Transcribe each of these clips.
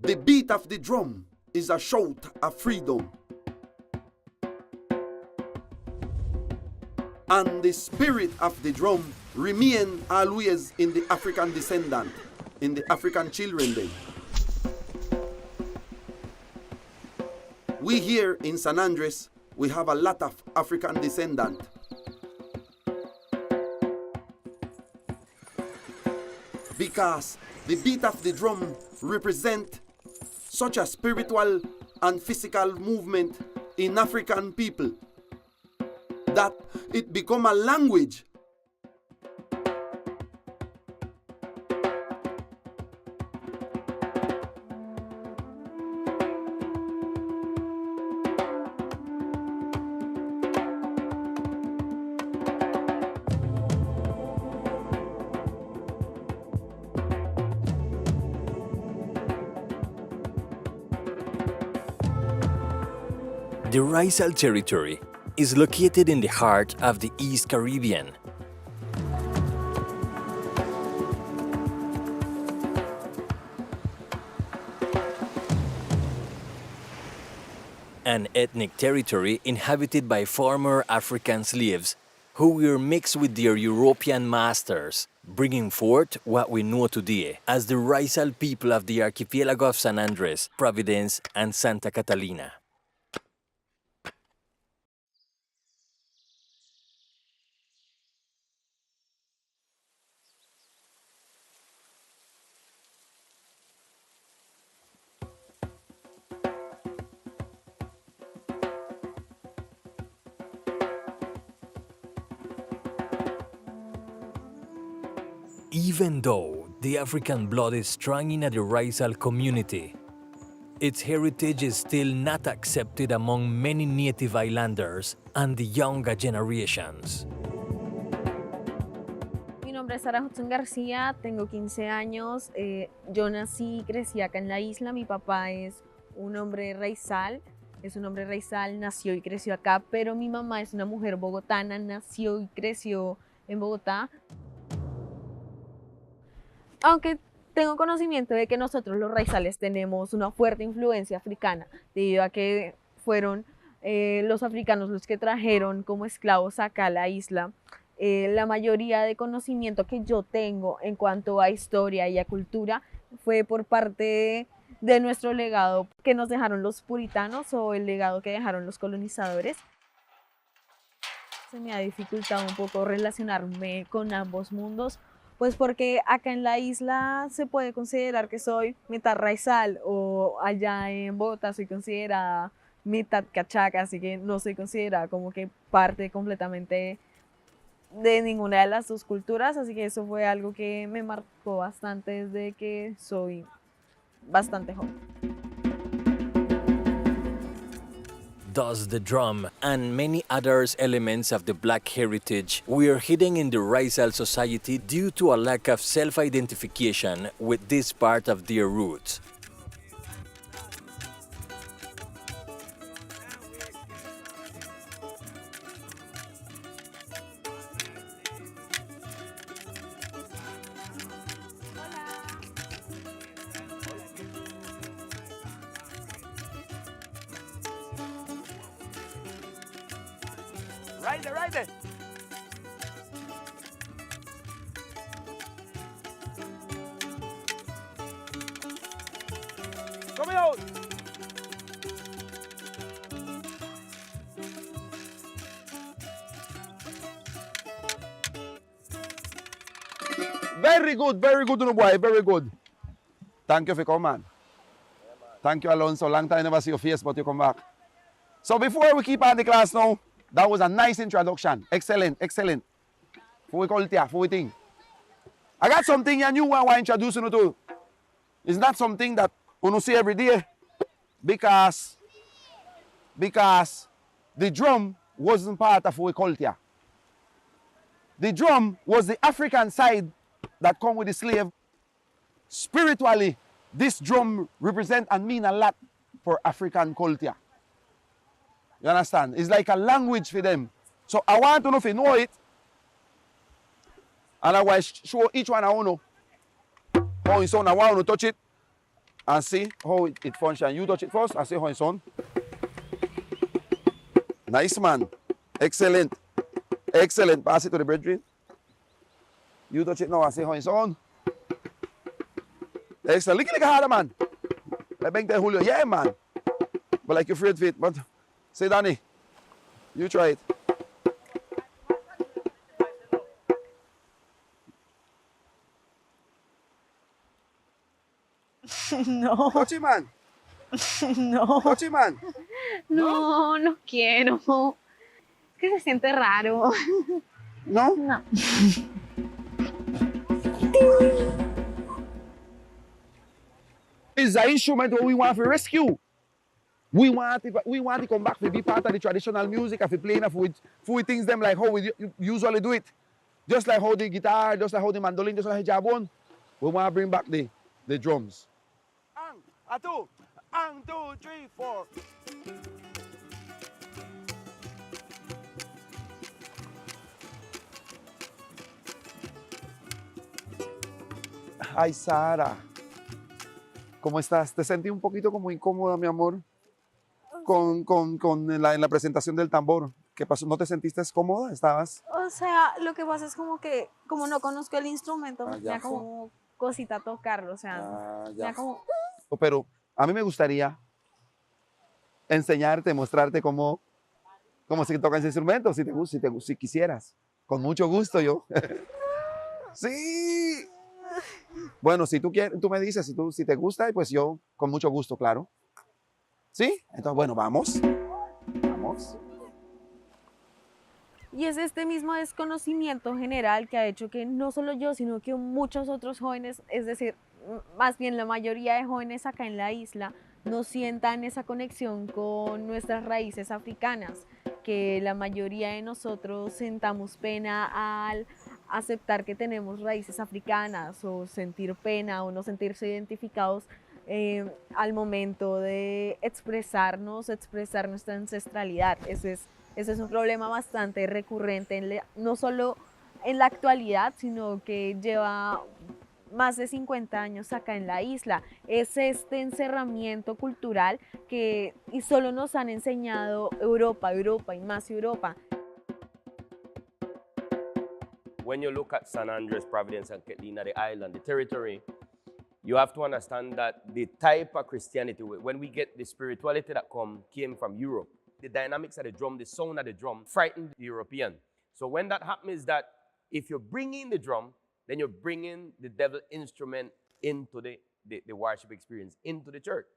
The beat of the drum is a shout of freedom. And the spirit of the drum remain always in the African descendant, in the African children then. We here in San Andres, we have a lot of African descendant. Because the beat of the drum represent such a spiritual and physical movement in African people that it become a language. The Rizal territory is located in the heart of the East Caribbean. An ethnic territory inhabited by former African slaves who were mixed with their European masters, bringing forth what we know today as the Rizal people of the archipelago of San Andres, Providence, and Santa Catalina. Even though the African blood is strong in the Rizal community, its heritage is still not accepted among many native islanders and the younger generations. Mi nombre es Sara Hudson García, tengo 15 años, yo nací y crecí acá en la isla, mi papá es un hombre raizal, nació y creció acá, pero mi mamá es una mujer bogotana, nació y creció en Bogotá. Aunque tengo conocimiento de que nosotros los raizales tenemos una fuerte influencia africana, debido a que fueron los africanos los que trajeron como esclavos acá a la isla. La mayoría de conocimiento que yo tengo en cuanto a historia y a cultura fue por parte de nuestro legado que nos dejaron los puritanos o el legado que dejaron los colonizadores. Se me ha dificultado un poco relacionarme con ambos mundos, pues porque acá en la isla se puede considerar que soy mitad raizal o allá en Bogotá soy considerada mitad cachaca, así que no soy considerada como que parte completamente de ninguna de las dos culturas, así que eso fue algo que me marcó bastante desde que soy bastante joven. Thus, the drum and many other elements of the Black heritage were hidden in the Rizal society due to a lack of self-identification with this part of their roots. Right there. Come out. Very good, boy, very good. Thank you for coming, man. Thank you, Alonso. Long time never see your face, but you come back. So before we keep on the class now, that was a nice introduction. Excellent. For we culture, for we think. I got something you new I want to introduce you to. It's not something that you see every day because the drum wasn't part of our culture. The drum was the African side that come with the slave. Spiritually, this drum represent and mean a lot for African culture. You understand? It's like a language for them. So I want to know if you know it. And I will show each one I want to know how it sound. I want to touch it. and see how it functions. You touch it first and see how it's on. Nice, man. Excellent. Excellent. Pass it to the brethren. You touch it now and see how it's on. Excellent. Look harder, man. I beg that Julio. Yeah, man. But like you're afraid of it. But say, Danny, you try it. No, Touch it, man. no, Touch it, man. no, no quiero. Es que se siente raro. No? No. It's an instrument that we want to rescue. We want to come back to be part of the traditional music and to play enough with things them like how we usually do it. Just like how the guitar, just like how the mandolin, just like the jabon. We want to bring back the drums. And two, 3, 4. Ay, Sara. ¿Cómo estás? Te sentí un poquito como incómoda, mi amor, en la presentación del tambor. ¿Qué pasó? ¿No te sentiste cómoda? ¿Estabas? O sea, lo que pasa es como que, como no conozco el instrumento, me ya. da como cosita tocarlo, o sea, me da como... Pero a mí me gustaría enseñarte, mostrarte cómo se toca ese instrumento, si quisieras. Con mucho gusto yo. ¡Sí! Bueno, si tú quieres, tú me dices, si te gusta, pues yo con mucho gusto, claro. ¿Sí? Entonces, bueno, vamos. Vamos. Y es este mismo desconocimiento general que ha hecho que no solo yo, sino que muchos otros jóvenes, es decir, más bien la mayoría de jóvenes acá en la isla, no sientan esa conexión con nuestras raíces africanas, que la mayoría de nosotros sentamos pena al aceptar que tenemos raíces africanas o sentir pena o no sentirse identificados al momento de expresarnos, expresar nuestra ancestralidad. Ese es un problema bastante recurrente, no solo en la actualidad, sino que lleva más de 50 años acá en la isla. Es este encerramiento cultural que y solo nos han enseñado Europa y más Europa. When you look at San Andres, Providence, and Catalina, the island, the territory, you have to understand that the type of Christianity, when we get the spirituality that came from Europe, the dynamics of the drum, the sound of the drum, frightened the European. So when that happens, is that if you're bringing the drum, then you're bringing the devil instrument into the worship experience, into the church.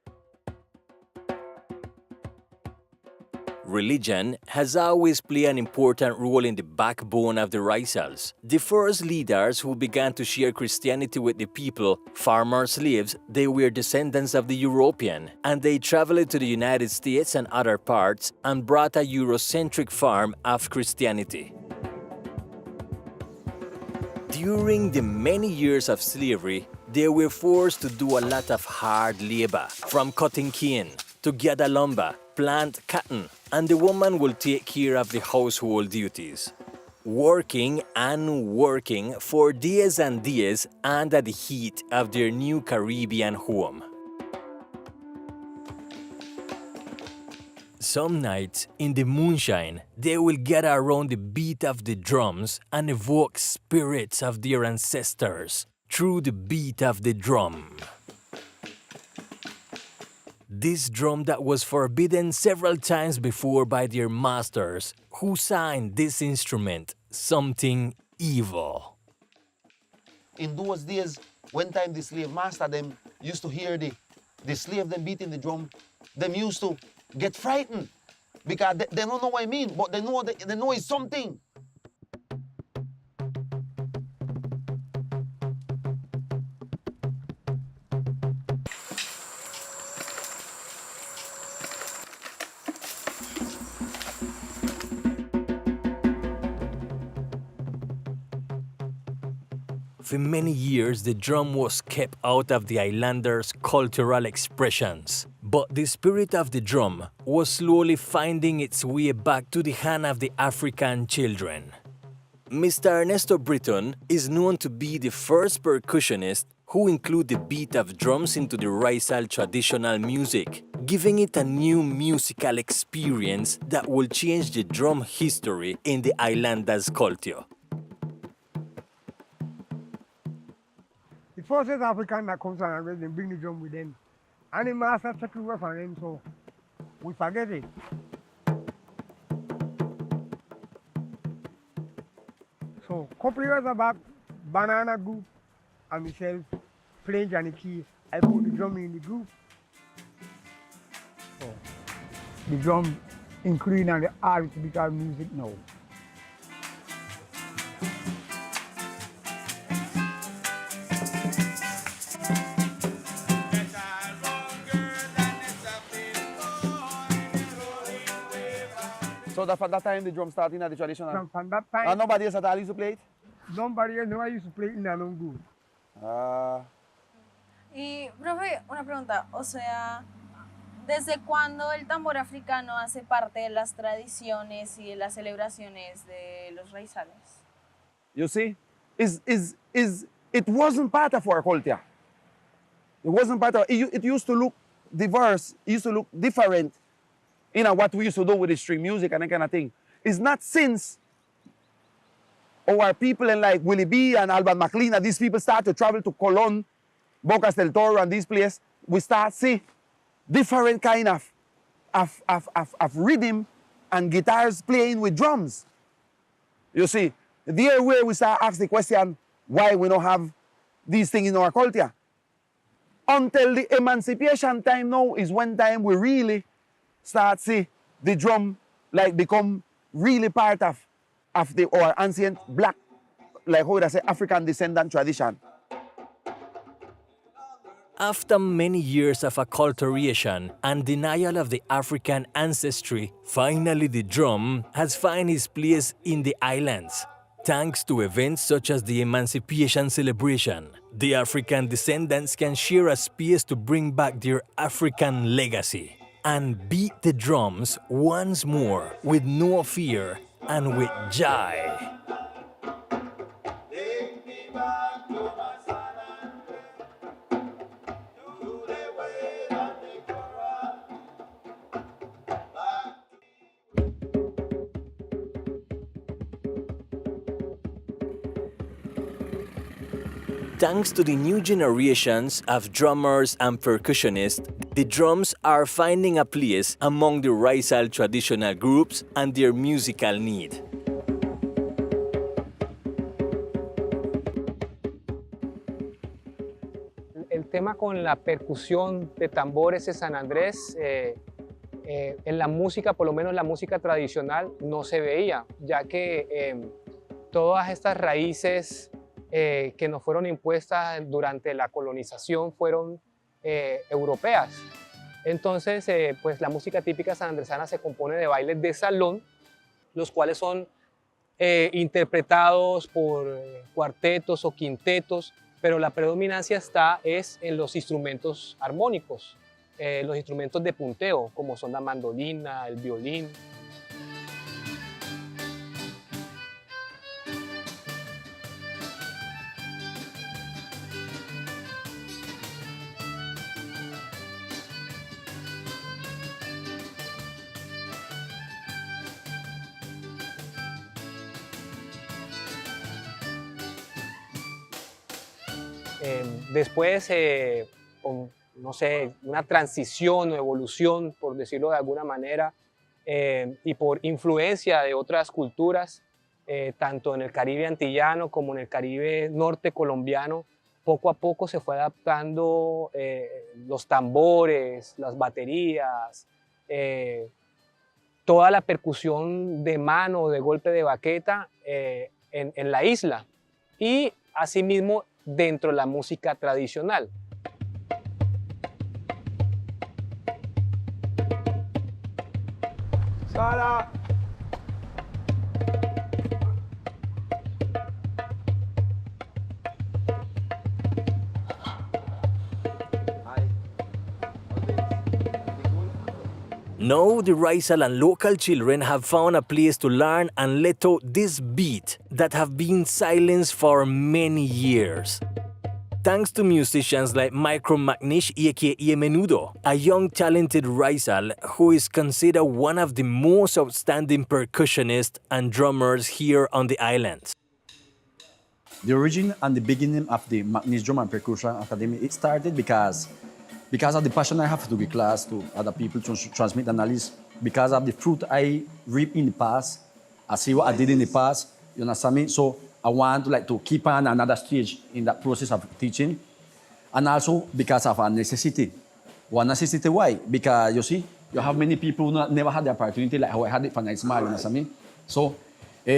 Religion has always played an important role in the backbone of the Raizals. The first leaders who began to share Christianity with the people, farmer slaves, they were descendants of the European, and they traveled to the United States and other parts and brought a Eurocentric form of Christianity. During the many years of slavery, they were forced to do a lot of hard labor, from cutting cane to gather lumber, plant cotton, and the woman will take care of the household duties. Working and working for days and days under the heat of their new Caribbean home. Some nights, in the moonshine, they will gather around the beat of the drums and evoke spirits of their ancestors through the beat of the drum. This drum that was forbidden several times before by their masters, who saw in this instrument something evil. In those days, when time the slave master them used to hear the slave them beating the drum, them used to get frightened because they don't know what I mean, but they know it's something. For many years, the drum was kept out of the islanders' cultural expressions. But the spirit of the drum was slowly finding its way back to the hand of the African children. Mr. Ernesto Britton is known to be the first percussionist who include the beat of drums into the Raizal traditional music, giving it a new musical experience that will change the drum history in the islanders' culture. The first South African that comes and they bring the drum with them. And the master take away from them, so we forget it. So, couple years back, Banana Group and myself playing Johnny Key, I put the drum in the group. So, the drum including on the artificial music now. So that from that time the drum starting at the traditional. From that time, And nobody else at all used to play it? nobody else never used to play it in their own group. Y, profe, una pregunta, o sea, ¿desde cuándo el tambor africano hace parte de las tradiciones y de las celebraciones de los raizales? You see, it wasn't part of our culture. It wasn't part of it. Used to look diverse. It used to look different. You know what we used to do with the string music and that kind of thing. It's not since our people in like Willie B and Albert McLean and these people start to travel to Colón, Bocas del Toro and these places, we start see different kind of rhythm and guitars playing with drums. You see, there where we start ask the question why we don't have these things in our culture. Until the emancipation time now is when time we really start see the drum like become really part of our ancient black, like how would I say, African descendant tradition. After many years of acculturation and denial of the African ancestry, finally the drum has found its place in the islands. Thanks to events such as the Emancipation Celebration, the African descendants can share a space to bring back their African legacy and beat the drums once more with no fear and with joy. Thanks to the new generations of drummers and percussionists, the drums are finding a place among the Raizal traditional groups and their musical need. El tema con la percusión de tambores de San Andrés, en la música, por lo menos la música tradicional, no se veía, ya que todas estas raíces que nos fueron impuestas durante la colonización fueron europeas. Entonces, pues la música típica sanandresana se compone de bailes de salón, los cuales son interpretados por cuartetos o quintetos, pero la predominancia es en los instrumentos armónicos, los instrumentos de punteo, como son la mandolina, el violín. Después, con, no sé, una transición o evolución, por decirlo de alguna manera, y por influencia de otras culturas, tanto en el Caribe antillano como en el Caribe norte colombiano, poco a poco se fue adaptando los tambores, las baterías, toda la percusión de mano, de golpe de baqueta en la isla. Y asimismo, dentro de la música tradicional. Sara. Now the Raizal and local children have found a place to learn and let out this beat that have been silenced for many years. thanks to musicians like Micro Magnish aka Menudo, a young talented Rizal who is considered one of the most outstanding percussionists and drummers here on the island. The origin and the beginning of the Magnish Drum and Percussion Academy, it started because of the passion I have to give class to other people to transmit the knowledge, because of the fruit I reap in the past, I see what I did in the past, you understand me? So I want to keep on another stage in that process of teaching, and also because of a necessity. One necessity why? Because you see, you have many people who never had the opportunity like how I had it for Night Smile, you understand me? So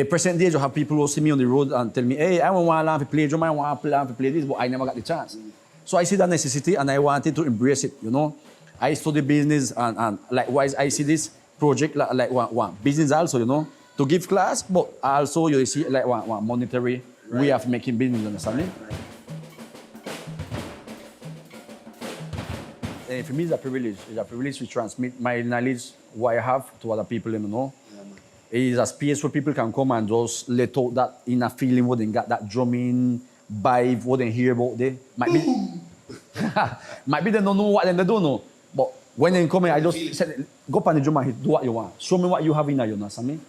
present day, you have people who see me on the road and tell me, hey, I want to play drum, I want to play this, but I never got the chance. So I see that necessity and I wanted to embrace it, you know. I study business and likewise I see this project like one business also, you know, to give class, but also you see like one monetary way of making business, you understand me? And for me, it's a privilege. It's a privilege to transmit my knowledge, what I have, to other people, you know. It's a space where people can come and just let out that inner feeling, what they got, that drumming vibe, what they hear about there. Might be they don't know what they don't know. But when they come here, I just said, go up on the drum and do what you want. Show me what you have in there, you know what I mean?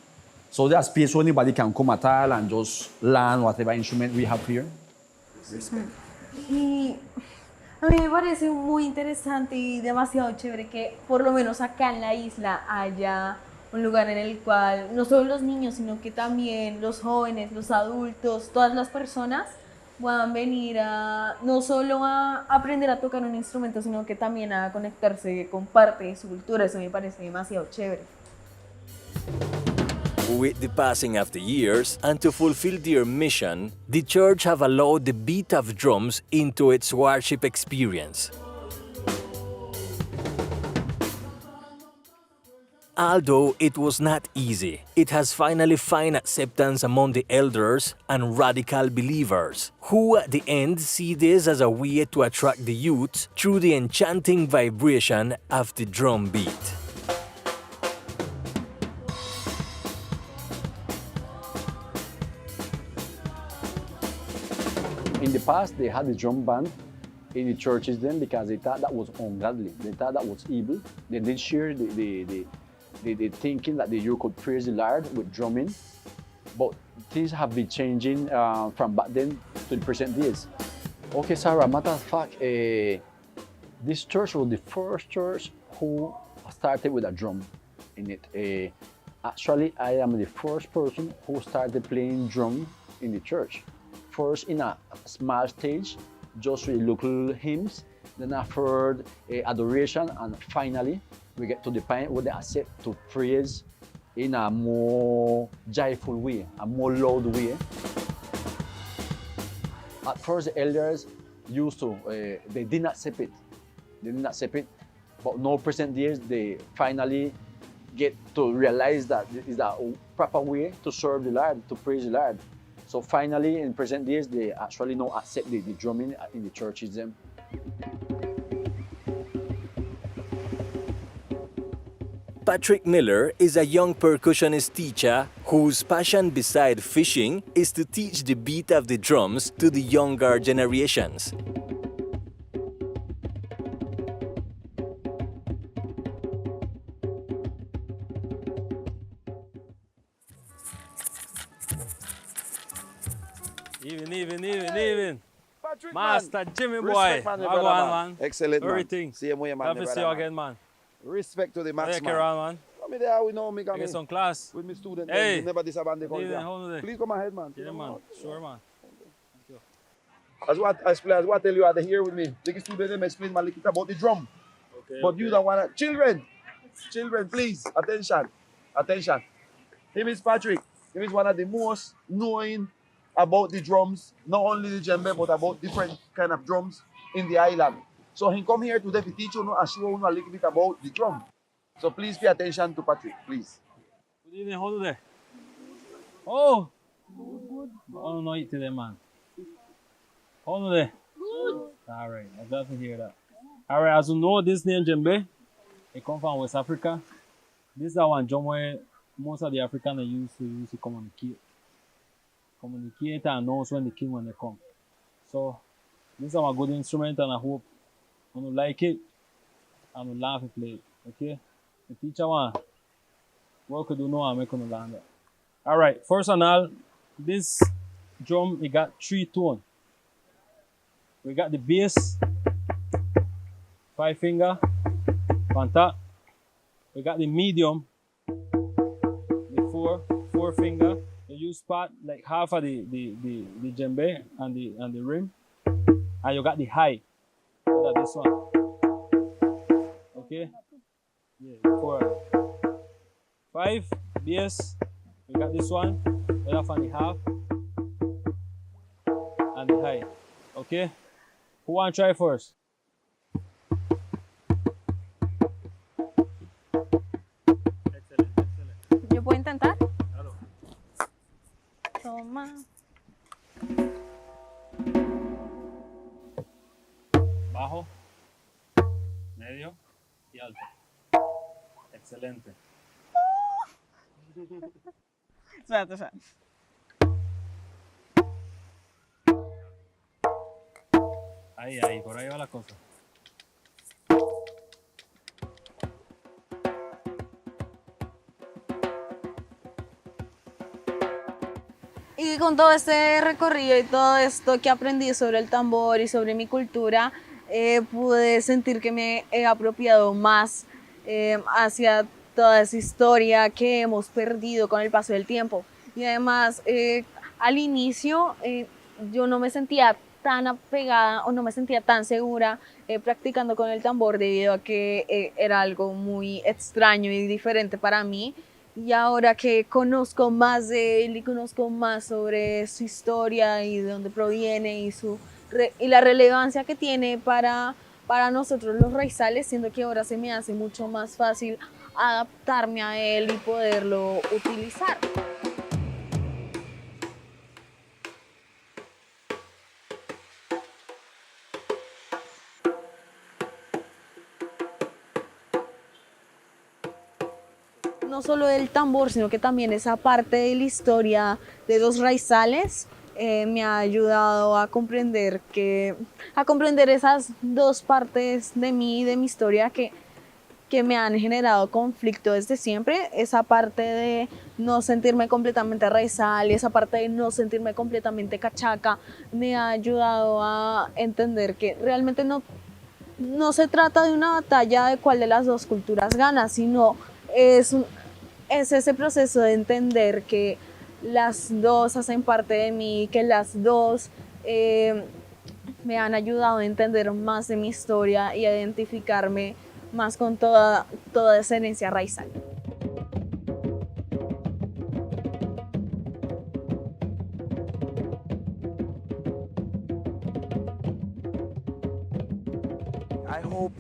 So there's a space where anybody can come at all and just learn whatever instrument we have here. Y a mí me parece muy interesante y demasiado chévere que por lo menos acá en la isla haya un lugar en el cual no solo los niños, sino que también los jóvenes, los adultos, todas las personas puedan venir a no solo a aprender a tocar un instrumento, sino que también a conectarse con parte de su cultura. Eso me parece demasiado chévere. With the passing of the years, and to fulfill their mission, the church have allowed the beat of drums into its worship experience. Although it was not easy, it has finally found acceptance among the elders and radical believers, who at the end see this as a way to attract the youth through the enchanting vibration of the drum beat. In the past, they had the drum band in the churches then because they thought that was ungodly. They thought that was evil. They didn't share the thinking that you could praise the Lord with drumming. But things have been changing from back then to the present days. Okay, Sarah, matter of fact, this church was the first church who started with a drum in it. Actually, I am the first person who started playing drum in the church. First in a small stage, just with local hymns, then after adoration, and finally we get to the point where they accept to praise in a more joyful way, a more loud way. At first the elders used to, they didn't accept it. They didn't accept it, but now present days they finally get to realize that it is a proper way to serve the Lord, to praise the Lord. So finally, in present days, they actually now accept the drumming in the churches. Patrick Miller is a young percussionist teacher whose passion beside fishing is to teach the beat of the drums to the younger generations. Even. Patrick, Master man. Jimmy Respect, boy. man, How brother, go on, man. man? Excellent, Everything. man. Same way, man. Love to see you man. again, man. Respect to the max, Take man. care, man. Come there, we know me, come Get some class. with my student. Hey. We never disabandon the Evening, culture. how are they? Please come ahead, man. Yeah, man. Sure, man. As what I tell you, are they here with me? The student them explain my little about the drum. Okay, But you don't wanna children, please, attention. Him is Patrick. Him is one of the most knowing about the drums, not only the djembe, but about different kind of drums in the island. So he come here today to teach you and show you a little bit about the drum. So please pay attention to Patrick, please. Good evening, how are they? Oh! Good. I don't know it today, man. How are they? Good. Alright, I'm glad to hear that. Alright, as you know, this name djembe, it comes from West Africa. This is one drum where most of the Africans used to communicate and knows when the king when they come. So This is a good instrument and I hope you like it and you laugh and play it. Okay? The teacher one. What could you know and make you learn that. Alright, first and all, this drum it got 3 tones. We got the bass, 5 finger, on top. We got the medium, the four finger. You use part like half of the djembe and the rim, and you got the high. Look at this one. Okay. Yeah, 4. 5 bass. We got this one. We have on the half and the high. Okay. Who want to try first? ¿Yo puedo intentar? Claro. Toma. Bajo, medio y alto. Excelente. Espérate. Ahí, por ahí va la cosa. Y con todo este recorrido y todo esto que aprendí sobre el tambor y sobre mi cultura, pude sentir que me he apropiado más hacia toda esa historia que hemos perdido con el paso del tiempo. Y además, al inicio yo no me sentía tan apegada o no me sentía tan segura practicando con el tambor debido a que era algo muy extraño y diferente para mí. Y ahora que conozco más de él y conozco más sobre su historia y de dónde proviene y la relevancia que tiene para nosotros los raizales, siento que ahora se me hace mucho más fácil adaptarme a él y poderlo utilizar. No solo el tambor, sino que también esa parte de la historia de los raizales me ha ayudado a comprender esas dos partes de mí y de mi historia que me han generado conflicto desde siempre. Esa parte de no sentirme completamente raizal y esa parte de no sentirme completamente cachaca me ha ayudado a entender que realmente no se trata de una batalla de cuál de las dos culturas gana, sino es ese proceso de entender que las dos hacen parte de mí, que las dos me han ayudado a entender más de mi historia y a identificarme más con toda esa herencia raizal. I hope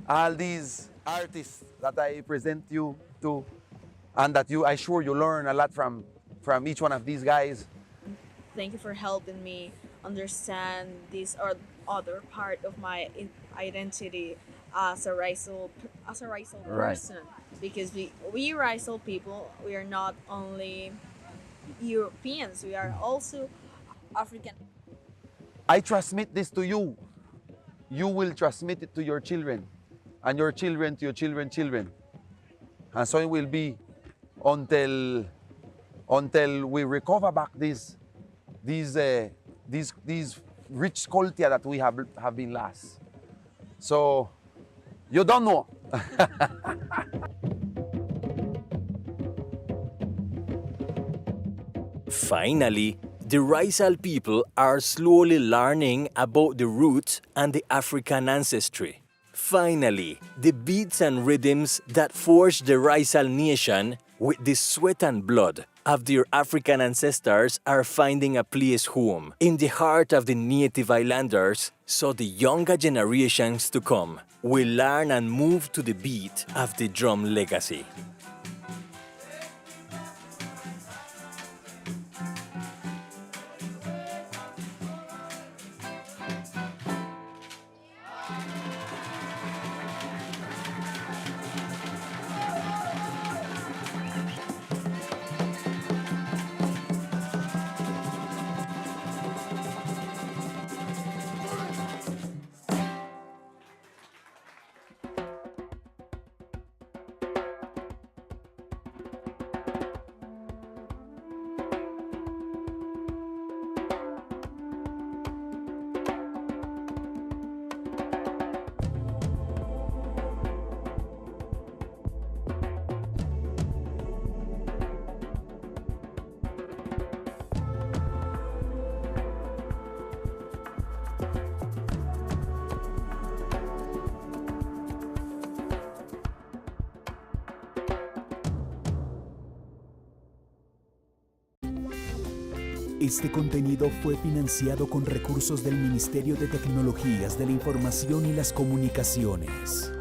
all these artists that I present you to, and that I'm sure you learn a lot from each one of these guys. Thank you for helping me understand this or other part of my identity as a raizal person. Because we raizal people, we are not only Europeans, we are also African. I transmit this to you. You will transmit it to your children, and your children to your children. And so it will be until we recover back these rich culture that we have been lost. So you don't know. Finally, the Raizal people are slowly learning about the roots and the African ancestry. Finally, the beats and rhythms that forged the Raizal nation with the sweat and blood of their African ancestors are finding a place home in the heart of the native islanders, so the younger generations to come will learn and move to the beat of the drum legacy. Este contenido fue financiado con recursos del Ministerio de Tecnologías de la Información y las Comunicaciones.